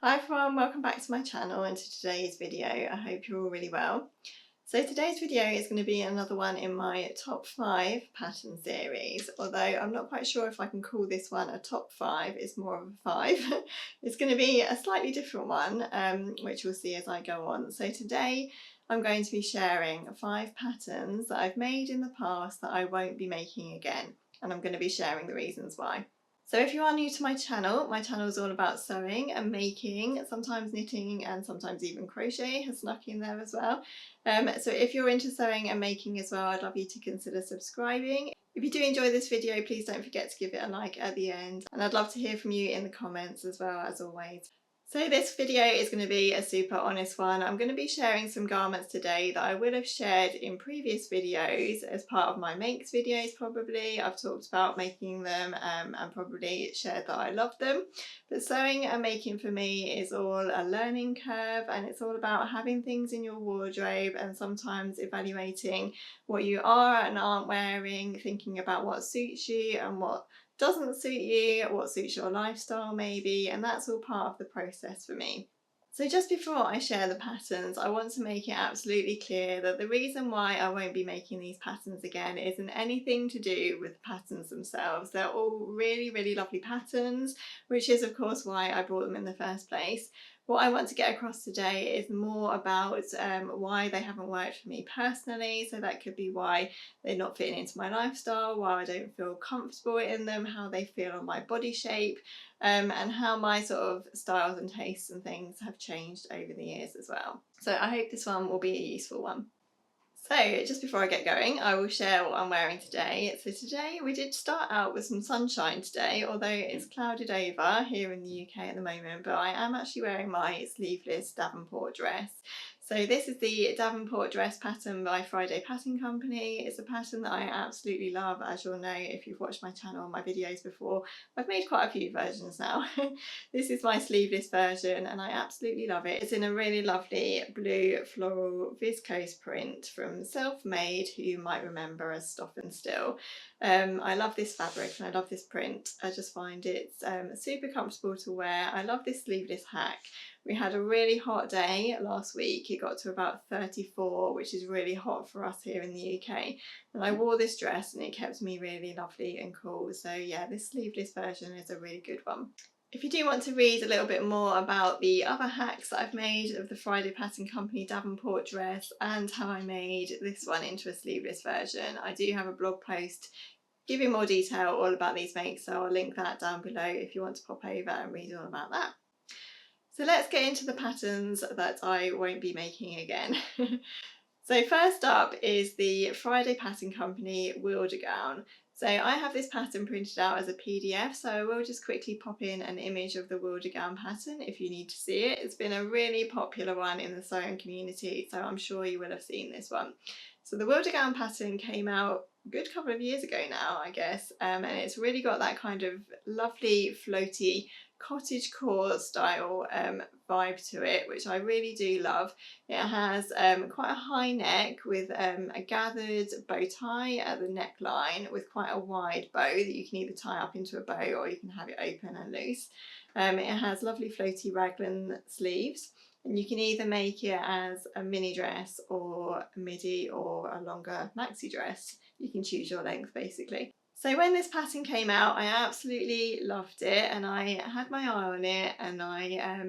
Hi everyone, welcome back to my channel and to today's video. I hope you're all really well. So today's video is going to be another one in my top 5 pattern series, although I'm not quite sure if I can call this one a top 5, it's more of a 5. It's going to be a slightly different one, which we'll see as I go on. So today I'm going to be sharing 5 patterns that I've made in the past that I won't be making again, and I'm going to be sharing the reasons why. So if you are new to my channel is all about sewing and making, sometimes knitting and sometimes even crochet has snuck in there as well. So if you're into sewing and making as well, I'd love you to consider subscribing. If you do enjoy this video, please don't forget to give it a like at the end, and I'd love to hear from you in the comments as well, as always. So this video is going to be a super honest one. I'm going to be sharing some garments today that I will have shared in previous videos as part of my makes videos probably. I've talked about making them and probably shared that I love them. But sewing and making for me is all a learning curve, and it's all about having things in your wardrobe and sometimes evaluating what you are and aren't wearing, thinking about what suits you and what doesn't suit you, what suits your lifestyle maybe, and that's all part of the process for me. So just before I share the patterns, I want to make it absolutely clear that the reason why I won't be making these patterns again isn't anything to do with the patterns themselves. They're all really, really lovely patterns, which is of course why I bought them in the first place. What I want to get across today is more about why they haven't worked for me personally. So that could be why they're not fitting into my lifestyle, why I don't feel comfortable in them, how they feel on my body shape, and how my sort of styles and tastes and things have changed over the years as well. So I hope this one will be a useful one. So just before I get going, I will share what I'm wearing today. So today we did start out with some sunshine today, although it's clouded over here in the UK at the moment, but I am actually wearing my sleeveless Davenport dress. So this is the Davenport dress pattern by Friday Pattern Company. It's a pattern that I absolutely love, as you'll know if you've watched my channel and my videos before. I've made quite a few versions now. This is my sleeveless version and I absolutely love it. It's in a really lovely blue floral viscose print from Self-Made, who you might remember as Stop and Still. I love this fabric and I love this print. I just find it's super comfortable to wear. I love this sleeveless hack. We had a really hot day last week. It got to about 34, which is really hot for us here in the UK. And I wore this dress and it kept me really lovely and cool. So yeah, this sleeveless version is a really good one. If you do want to read a little bit more about the other hacks that I've made of the Friday Pattern Company Davenport dress and how I made this one into a sleeveless version, I do have a blog post giving more detail all about these makes, so I'll link that down below if you want to pop over and read all about that. So let's get into the patterns that I won't be making again. So first up is the Friday Pattern Company Wilder gown. So I have this pattern printed out as a PDF, so I will just quickly pop in an image of the Wilder gown pattern if you need to see it. It's been a really popular one in the sewing community, so I'm sure you will have seen this one. So the Wilder gown pattern came out a good couple of years ago now, I guess, and it's really got that kind of lovely floaty cottagecore style vibe to it, which I really do love. It has quite a high neck with a gathered bow tie at the neckline with quite a wide bow that you can either tie up into a bow or you can have it open and loose. It has lovely floaty raglan sleeves, and you can either make it as a mini dress or a midi or a longer maxi dress. You can choose your length basically. So when this pattern came out, I absolutely loved it and I had my eye on it, and I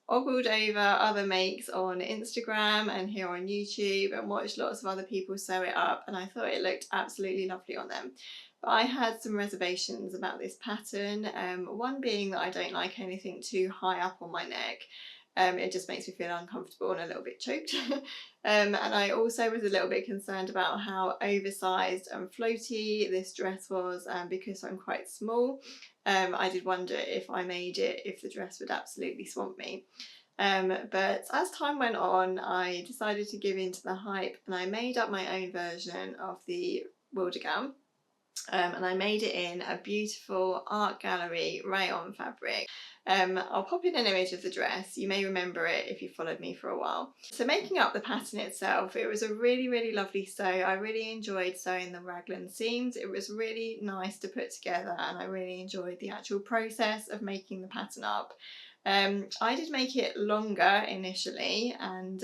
ogled over other makes on Instagram and here on YouTube and watched lots of other people sew it up, and I thought it looked absolutely lovely on them. But I had some reservations about this pattern, one being that I don't like anything too high up on my neck. It just makes me feel uncomfortable and a little bit choked. And I also was a little bit concerned about how oversized and floaty this dress was, because I'm quite small. I did wonder if I made it, if the dress would absolutely swamp me. But as time went on, I decided to give in to the hype and I made up my own version of the Wilder gown. And I made it in a beautiful art gallery rayon fabric. I'll pop in an image of the dress. You may remember it if you followed me for a while. So making up the pattern itself, it was a really, really lovely sew. I really enjoyed sewing the raglan seams. It was really nice to put together and I really enjoyed the actual process of making the pattern up. I did make it longer initially, and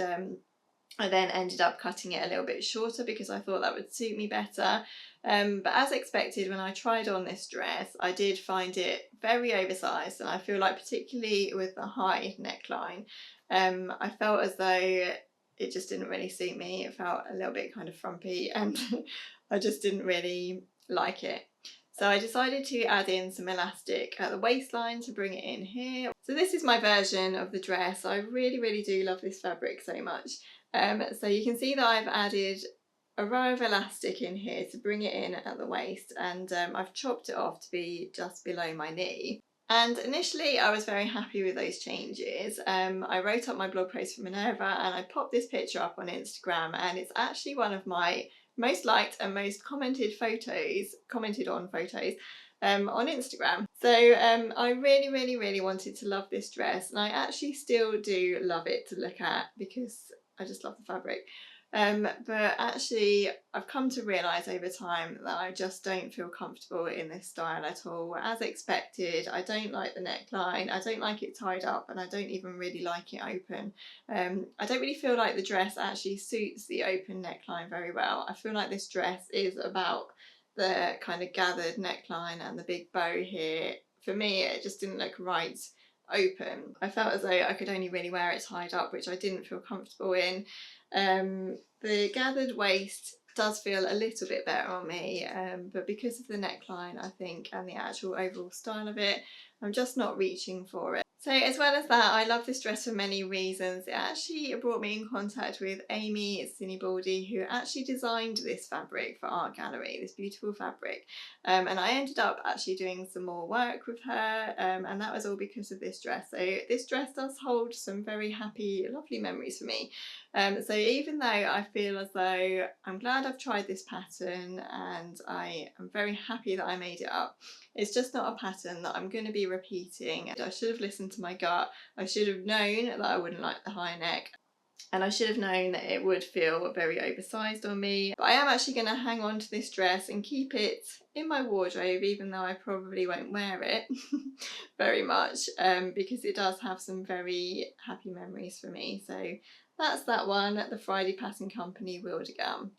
I then ended up cutting it a little bit shorter because I thought that would suit me better. But as expected, when I tried on this dress, I did find it very oversized, and I feel like particularly with the high neckline, I felt as though it just didn't really suit me. It felt a little bit kind of frumpy, and I just didn't really like it. So I decided to add in some elastic at the waistline to bring it in here. So this is my version of the dress. I really, really do love this fabric so much. So you can see that I've added a row of elastic in here to bring it in at the waist, and I've chopped it off to be just below my knee. And initially I was very happy with those changes. I wrote up my blog post for Minerva and I popped this picture up on Instagram, and it's actually one of my most liked and most commented on photos on Instagram. So I really, really, really wanted to love this dress, and I actually still do love it to look at because I just love the fabric. But actually I've come to realise over time that I just don't feel comfortable in this style at all. As expected, I don't like the neckline, I don't like it tied up, and I don't even really like it open. I don't really feel like the dress actually suits the open neckline very well. I feel like this dress is about the kind of gathered neckline and the big bow here. For me, it just didn't look right open. I felt as though I could only really wear it tied up, which I didn't feel comfortable in. The gathered waist does feel a little bit better on me, but because of the neckline, I think, and the actual overall style of it, I'm just not reaching for it. So as well as that, I love this dress for many reasons. It actually brought me in contact with Amy Sinibaldi, who actually designed this fabric for Art Gallery, this beautiful fabric. And I ended up actually doing some more work with her, and that was all because of this dress. So this dress does hold some very happy, lovely memories for me. So even though I feel as though I'm glad I've tried this pattern and I am very happy that I made it up, it's just not a pattern that I'm going to be repeating. I should have listened to my gut. I should have known that I wouldn't like the high neck, and I should have known that it would feel very oversized on me. But I am actually going to hang on to this dress and keep it in my wardrobe, even though I probably won't wear it very much, because it does have some very happy memories for me. So that's that one, the Friday Pattern Company Wildergum.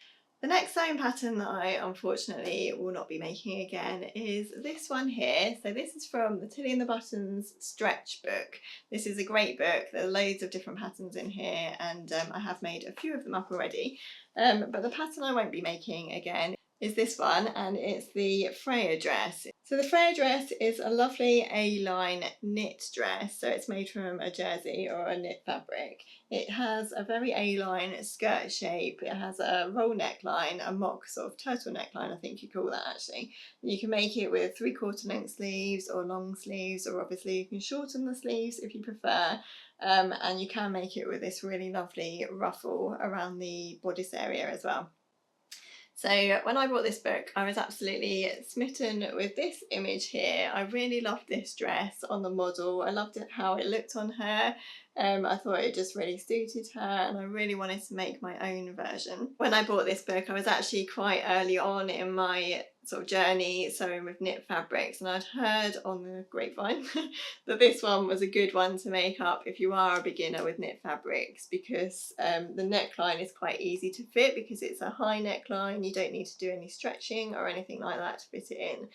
The next sewing pattern that I unfortunately will not be making again is this one here. So this is from the Tilly and the Buttons stretch book. This is a great book. There are loads of different patterns in here, and I have made a few of them up already. But the pattern I won't be making again is this one, and it's the Freya dress. So the Freya dress is a lovely A-line knit dress, so it's made from a jersey or a knit fabric. It has a very A-line skirt shape, it has a roll neckline, a mock sort of turtle neckline, I think you call that actually. You can make it with 3/4 length sleeves or long sleeves, or obviously you can shorten the sleeves if you prefer. And you can make it with this really lovely ruffle around the bodice area as well. So when I bought this book, I was absolutely smitten with this image here. I really loved this dress on the model. I loved it how it looked on her. I thought it just really suited her, and I really wanted to make my own version. When I bought this book, I was actually quite early on in my sort of journey sewing with knit fabrics, and I'd heard on the grapevine that this one was a good one to make up if you are a beginner with knit fabrics, because the neckline is quite easy to fit because it's a high neckline. You don't need to do any stretching or anything like that to fit it in.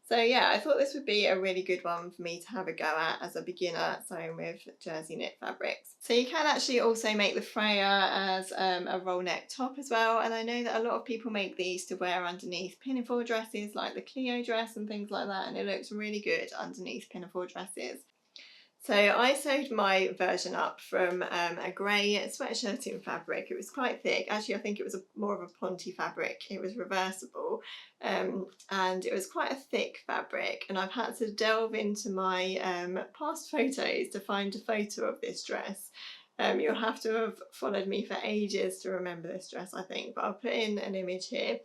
So yeah, I thought this would be a really good one for me to have a go at as a beginner sewing with jersey knit fabrics. So you can actually also make the Freya as a roll neck top as well, and I know that a lot of people make these to wear underneath pinafore dresses like the Clio dress and things like that, and it looks really good underneath pinafore dresses. So I sewed my version up from a grey sweatshirting fabric. It was quite thick. Actually, I think it was more of a ponte fabric. It was reversible, and it was quite a thick fabric. And I've had to delve into my past photos to find a photo of this dress. You'll have to have followed me for ages to remember this dress, I think, but I'll put in an image here.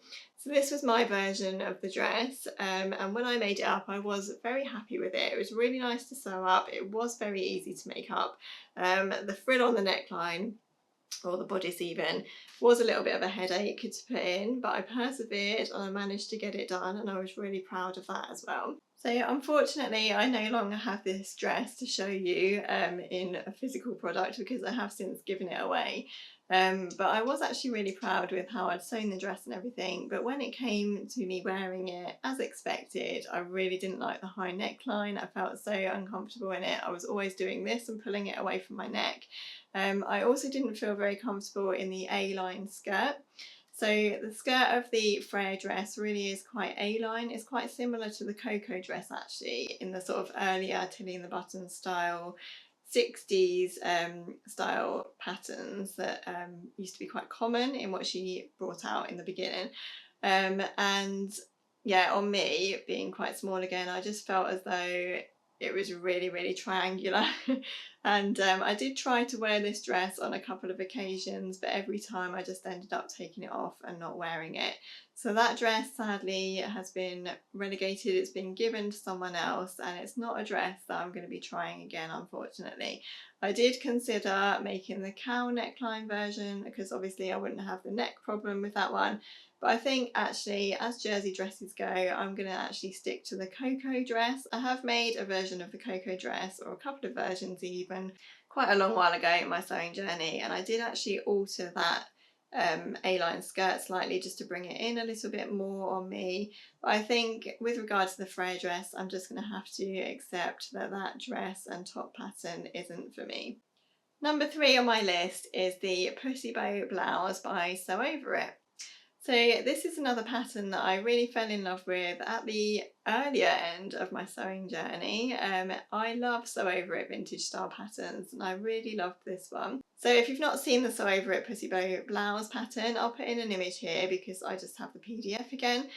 So this was my version of the dress, and when I made it up, I was very happy with it. It was really nice to sew up. It was very easy to make up. The frill on the neckline, or the bodice even, was a little bit of a headache to put in, but I persevered and I managed to get it done, and I was really proud of that as well. So unfortunately, I no longer have this dress to show you in a physical product because I have since given it away. But I was actually really proud with how I'd sewn the dress and everything. But when it came to me wearing it, as expected, I really didn't like the high neckline. I felt so uncomfortable in it. I was always doing this and pulling it away from my neck. I also didn't feel very comfortable in the A-line skirt. So the skirt of the Freya dress really is quite A-line. It's quite similar to the Coco dress actually, in the sort of earlier Tilly and the Buttons style, 60s style patterns that used to be quite common in what she brought out in the beginning. And yeah, on me being quite small again, I just felt as though it was really triangular. And I did try to wear this dress on a couple of occasions, but every time I just ended up taking it off and not wearing it. So that dress sadly has been relegated. It's been given to someone else, and it's not a dress that I'm going to be trying again, unfortunately. I did consider making the cowl neckline version because obviously I wouldn't have the neck problem with that one. But I think actually, as jersey dresses go, I'm going to actually stick to the Coco dress. I have made a version of the Coco dress, or a couple of versions even, quite a long while ago in my sewing journey, and I did actually alter that A-line skirt slightly just to bring it in a little bit more on me. But I think with regard to the Freya dress, I'm just going to have to accept that that dress and top pattern isn't for me. Number 3 on my list is the Pussy Bow Blouse by Sew Over It. So this is another pattern that I really fell in love with at the earlier end of my sewing journey. I love Sew Over It vintage style patterns, and I really loved this one. So if you've not seen the Sew Over It Pussy Bow Blouse pattern, I'll put in an image here because I just have the PDF again.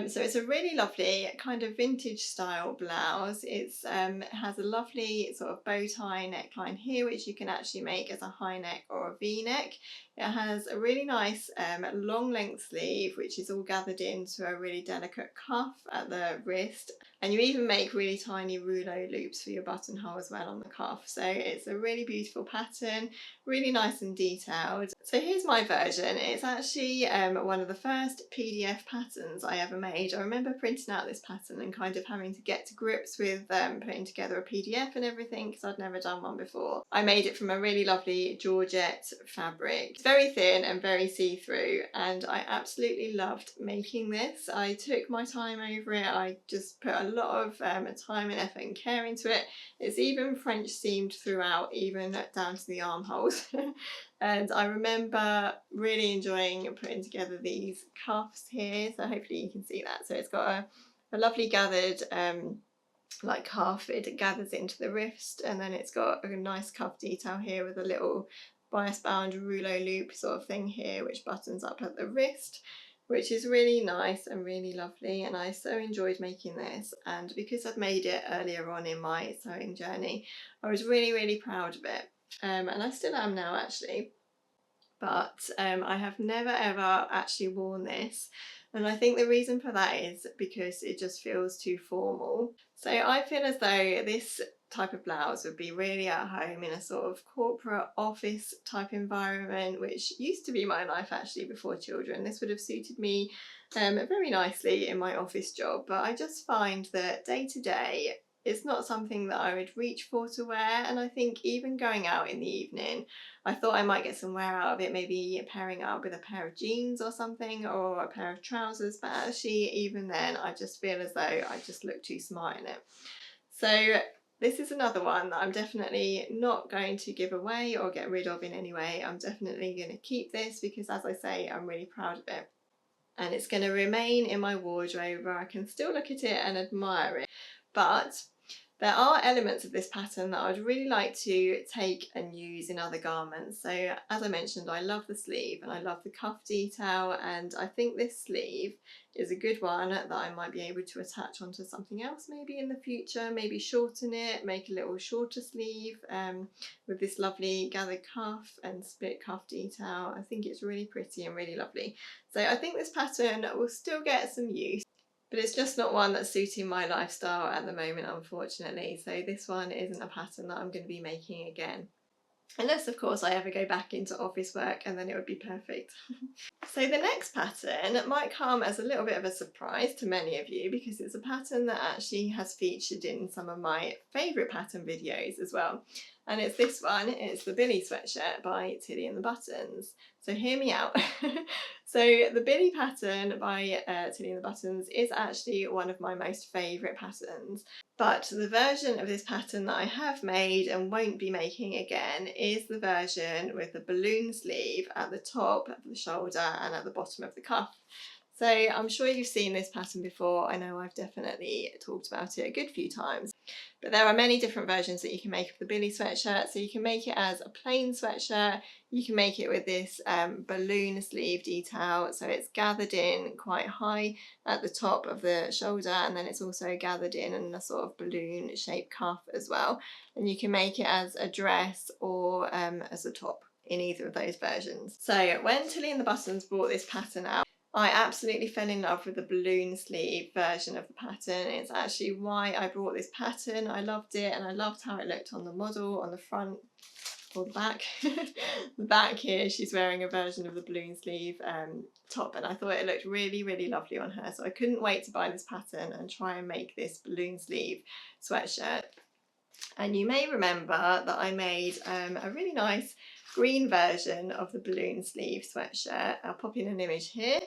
So it's a really lovely kind of vintage style blouse. It has a lovely sort of bow tie neckline here, which you can actually make as a high neck or a V-neck. It has a really nice long length sleeve, which is all gathered into a really delicate cuff at the wrist. And you even make really tiny rouleau loops for your buttonhole as well on the cuff. So it's a really beautiful pattern, really nice and detailed. So here's my version. It's actually one of the first PDF patterns I ever made. I remember printing out this pattern and kind of having to get to grips with putting together a PDF and everything because I'd never done one before. I made it from a really lovely georgette fabric. It's very thin and very see-through, and I absolutely loved making this. I took my time over it. I just put a lot of time and effort and care into it. It's even French seamed throughout, even down to the armholes. And I remember really enjoying putting together these cuffs here, so hopefully you can see that. So it's got a lovely gathered like cuff. It gathers into the wrist, and then it's got a nice cuff detail here with a little bias bound rouleau loop sort of thing here, which buttons up at the wrist, which is really nice and really lovely. And I so enjoyed making this, and because I'd made it earlier on in my sewing journey, I was really proud of it. And I still am now actually, but I have never ever actually worn this, and I think the reason for that is because it just feels too formal. So I feel as though this type of blouse would be really at home in a sort of corporate office type environment, which used to be my life actually before children. This would have suited me very nicely in my office job, but I just find that day to day it's not something that I would reach for to wear. And I think even going out in the evening, I thought I might get some wear out of it, maybe pairing it up with a pair of jeans or something, or a pair of trousers, but actually even then I just feel as though I just look too smart in it. So this is another one that I'm definitely not going to give away or get rid of in any way. I'm definitely going to keep this because, as I say, I'm really proud of it. And it's going to remain in my wardrobe where I can still look at it and admire it. But there are elements of this pattern that I'd really like to take and use in other garments. So as I mentioned, I love the sleeve and I love the cuff detail, and I think this sleeve is a good one that I might be able to attach onto something else maybe in the future, maybe shorten it, make a little shorter sleeve with this lovely gathered cuff and split cuff detail. I think it's really pretty and really lovely. So I think this pattern will still get some use, but it's just not one that's suiting my lifestyle at the moment, unfortunately. So this one isn't a pattern that I'm going to be making again. Unless of course I ever go back into office work, and then it would be perfect. So the next pattern might come as a little bit of a surprise to many of you, because it's a pattern that actually has featured in some of my favourite pattern videos as well. And it's this one. It's the Billy Sweatshirt by Tilly and the Buttons. So hear me out. So the Billy pattern by Tilly and the Buttons is actually one of my most favourite patterns. But the version of this pattern that I have made and won't be making again is the version with the balloon sleeve at the top of the shoulder and at the bottom of the cuff. So I'm sure you've seen this pattern before. I know I've definitely talked about it a good few times. But there are many different versions that you can make of the Billy sweatshirt. So you can make it as a plain sweatshirt. You can make it with this balloon sleeve detail. So it's gathered in quite high at the top of the shoulder, and then it's also gathered in a sort of balloon shaped cuff as well. And you can make it as a dress or as a top in either of those versions. So when Tilly and the Buttons brought this pattern out, I absolutely fell in love with the balloon sleeve version of the pattern. It's actually why I brought this pattern. I loved it, and I loved how it looked on the model on the front or the back. The back here, she's wearing a version of the balloon sleeve top, and I thought it looked really, really lovely on her. So I couldn't wait to buy this pattern and try and make this balloon sleeve sweatshirt. And you may remember that I made a really nice green version of the balloon sleeve sweatshirt. I'll pop in an image here.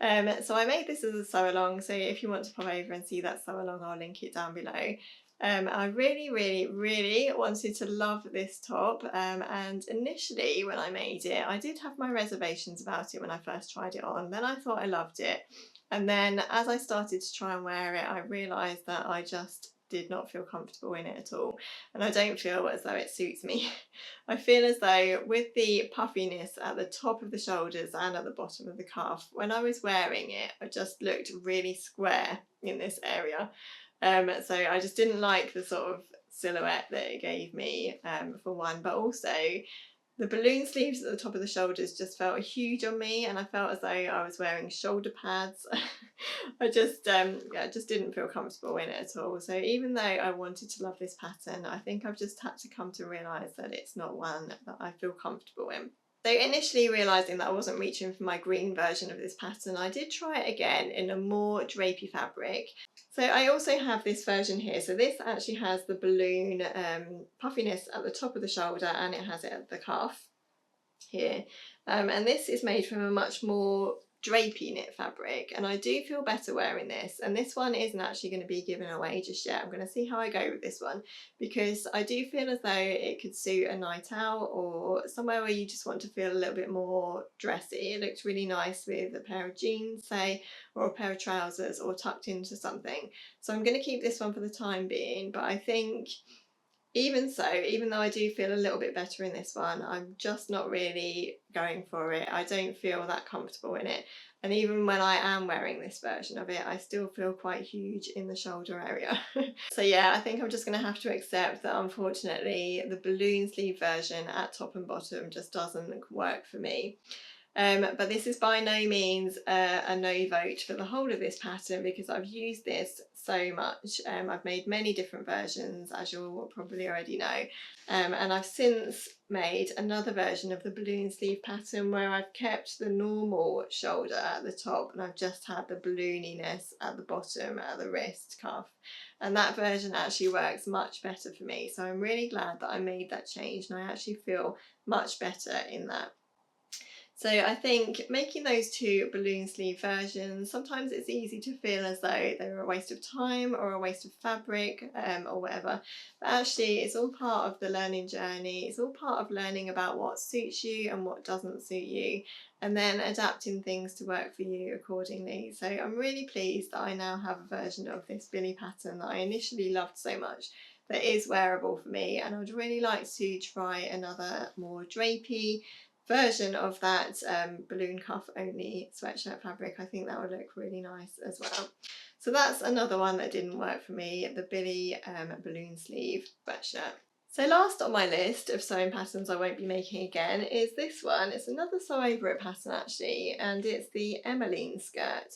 So I made this as a sew along, so if you want to pop over and see that sew along, I'll link it down below. I really, really, really wanted to love this top, and initially when I made it, I did have my reservations about it when I first tried it on. Then I thought I loved it, and then as I started to try and wear it, I realised that I just did not feel comfortable in it at all, and I don't feel as though it suits me. I feel as though with the puffiness at the top of the shoulders and at the bottom of the cuff, when I was wearing it, I just looked really square in this area. So I just didn't like the sort of silhouette that it gave me, for one, but also the balloon sleeves at the top of the shoulders just felt huge on me, and I felt as though I was wearing shoulder pads. I just didn't feel comfortable in it at all. So even though I wanted to love this pattern, I think I've just had to come to realise that it's not one that I feel comfortable in. So initially realising that I wasn't reaching for my green version of this pattern, I did try it again in a more drapey fabric. So I also have this version here. So this actually has the balloon puffiness at the top of the shoulder, and it has it at the cuff here. And this is made from a much more drapey knit fabric, and I do feel better wearing this. And this one isn't actually going to be given away just yet. I'm going to see how I go with this one, because I do feel as though it could suit a night out or somewhere where you just want to feel a little bit more dressy. It looks really nice with a pair of jeans, say, or a pair of trousers, or tucked into something. So I'm going to keep this one for the time being, but I think even so, even though I do feel a little bit better in this one, I'm just not really going for it. I don't feel that comfortable in it. And even when I am wearing this version of it, I still feel quite huge in the shoulder area. So yeah, I think I'm just going to have to accept that unfortunately the balloon sleeve version at top and bottom just doesn't work for me. But this is by no means a no vote for the whole of this pattern, because I've used this so much. I've made many different versions, as you'll probably already know, and I've since made another version of the balloon sleeve pattern where I've kept the normal shoulder at the top, and I've just had the ballooniness at the bottom at the wrist cuff, and that version actually works much better for me. So I'm really glad that I made that change, and I actually feel much better in that. So I think making those two balloon sleeve versions, sometimes it's easy to feel as though they're a waste of time or a waste of fabric, or whatever. But actually it's all part of the learning journey. It's all part of learning about what suits you and what doesn't suit you, and then adapting things to work for you accordingly. So I'm really pleased that I now have a version of this Billy pattern that I initially loved so much that is wearable for me, and I would really like to try another more drapey version of that balloon cuff only sweatshirt fabric. I think that would look really nice as well. So that's another one that didn't work for me, the Billy balloon sleeve sweatshirt. So last on my list of sewing patterns I won't be making again is this one. It's another sew over it pattern actually, and it's the Emmeline skirt.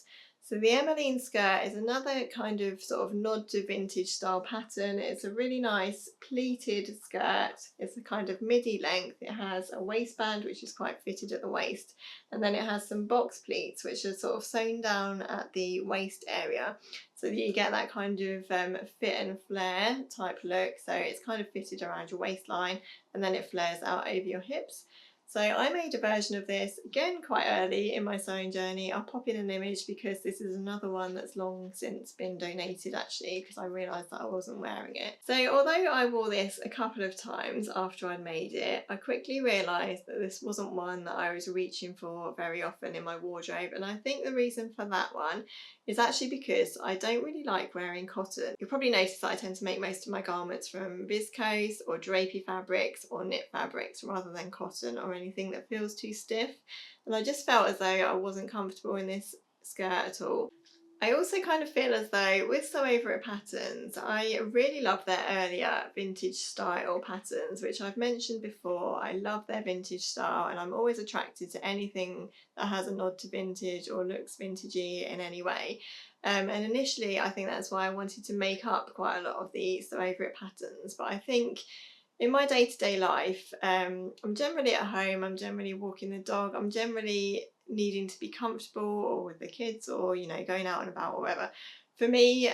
So the Emmeline skirt is another kind of sort of nod to vintage style pattern. It's a really nice pleated skirt. It's a kind of midi length. It has a waistband which is quite fitted at the waist, and then it has some box pleats which are sort of sewn down at the waist area, so that you get that kind of fit and flare type look. So it's kind of fitted around your waistline and then it flares out over your hips. So I made a version of this, again quite early in my sewing journey. I'll pop in an image because this is another one that's long since been donated actually, because I realised that I wasn't wearing it. So although I wore this a couple of times after I'd made it, I quickly realised that this wasn't one that I was reaching for very often in my wardrobe, and I think the reason for that one is actually because I don't really like wearing cotton. You'll probably notice that I tend to make most of my garments from viscose or drapey fabrics or knit fabrics rather than cotton or anything that feels too stiff, and I just felt as though I wasn't comfortable in this skirt at all. I also kind of feel as though with Sew Over It patterns, I really love their earlier vintage style patterns, which I've mentioned before. I love their vintage style and I'm always attracted to anything that has a nod to vintage or looks vintagey in any way. And initially I think that's why I wanted to make up quite a lot of the Sew Over It patterns, but I think in my day-to-day life, I'm generally at home, I'm generally walking the dog, I'm generally needing to be comfortable or with the kids or, you know, going out and about or whatever. For me,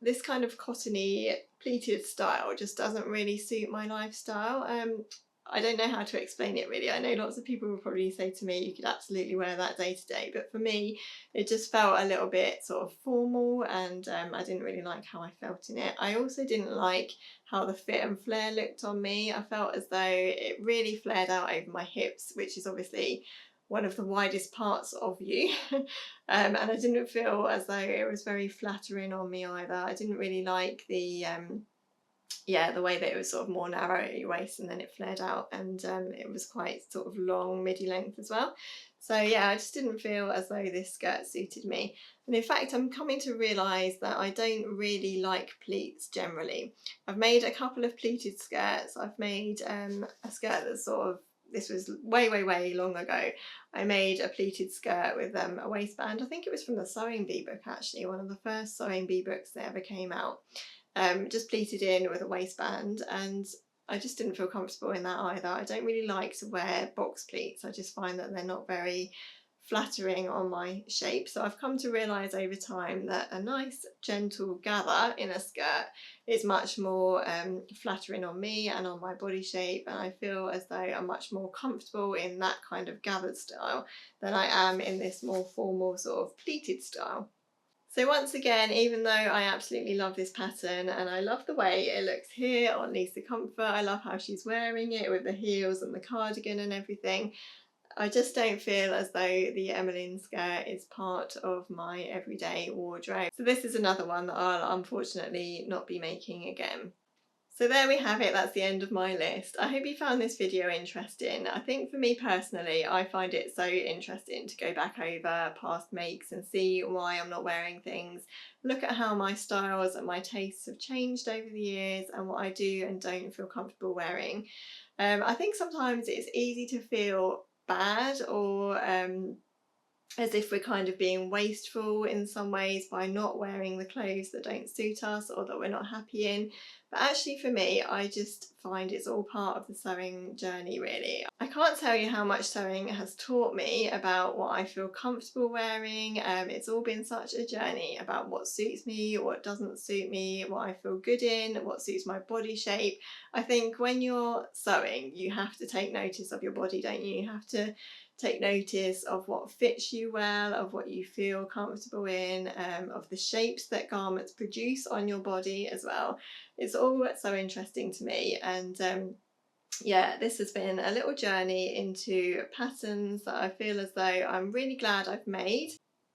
this kind of cottony pleated style just doesn't really suit my lifestyle. I don't know how to explain it really. I know lots of people will probably say to me, you could absolutely wear that day to day, but for me, it just felt a little bit sort of formal, and I didn't really like how I felt in it. I also didn't like how the fit and flare looked on me. I felt as though it really flared out over my hips, which is obviously one of the widest parts of you. And I didn't feel as though it was very flattering on me either. I didn't really like the the way that it was sort of more narrow at your waist and then it flared out, and it was quite sort of long midi length as well. So yeah, I just didn't feel as though this skirt suited me. And in fact, I'm coming to realise that I don't really like pleats generally. I've made a couple of pleated skirts. I've made a skirt that's sort of, this was way long ago. I made a pleated skirt with a waistband. I think it was from the Sewing Bee book actually, one of the first Sewing Bee books that ever came out. Just pleated in with a waistband, and I just didn't feel comfortable in that either. I don't really like to wear box pleats. I just find that they're not very flattering on my shape. So I've come to realise over time that a nice gentle gather in a skirt is much more flattering on me and on my body shape, and I feel as though I'm much more comfortable in that kind of gathered style than I am in this more formal sort of pleated style. So once again, even though I absolutely love this pattern and I love the way it looks here on Lisa Comfort, I love how she's wearing it with the heels and the cardigan and everything, I just don't feel as though the Emmeline skirt is part of my everyday wardrobe. So this is another one that I'll unfortunately not be making again. So there we have it, that's the end of my list. I hope you found this video interesting. I think for me personally, I find it so interesting to go back over past makes and see why I'm not wearing things, look at how my styles and my tastes have changed over the years and what I do and don't feel comfortable wearing. I think sometimes it's easy to feel bad or as if we're kind of being wasteful in some ways by not wearing the clothes that don't suit us or that we're not happy in. But actually for me, I just find it's all part of the sewing journey really. I can't tell you how much sewing has taught me about what I feel comfortable wearing. It's all been such a journey about what suits me, what doesn't suit me, what I feel good in, what suits my body shape. I think when you're sewing, you have to take notice of your body, don't you? You have to take notice of what fits you well, of what you feel comfortable in, of the shapes that garments produce on your body as well. It's all so interesting to me, and yeah, this has been a little journey into patterns that I feel as though I'm really glad I've made,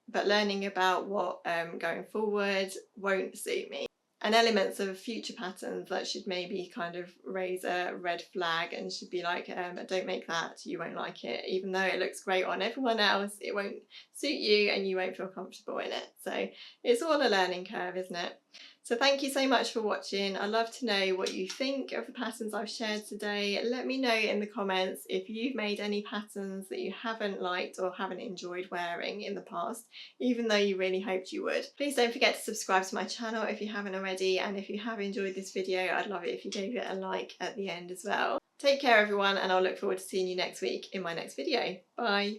but learning about what going forward won't suit me. And elements of future patterns that should maybe kind of raise a red flag and should be like, don't make that, you won't like it. Even though it looks great on everyone else, it won't suit you and you won't feel comfortable in it. So it's all a learning curve, isn't it? So thank you so much for watching. I'd love to know what you think of the patterns I've shared today. Let me know in the comments if you've made any patterns that you haven't liked or haven't enjoyed wearing in the past, even though you really hoped you would. Please don't forget to subscribe to my channel if you haven't already, and if you have enjoyed this video, I'd love it if you gave it a like at the end as well. Take care everyone, and I'll look forward to seeing you next week in my next video. Bye!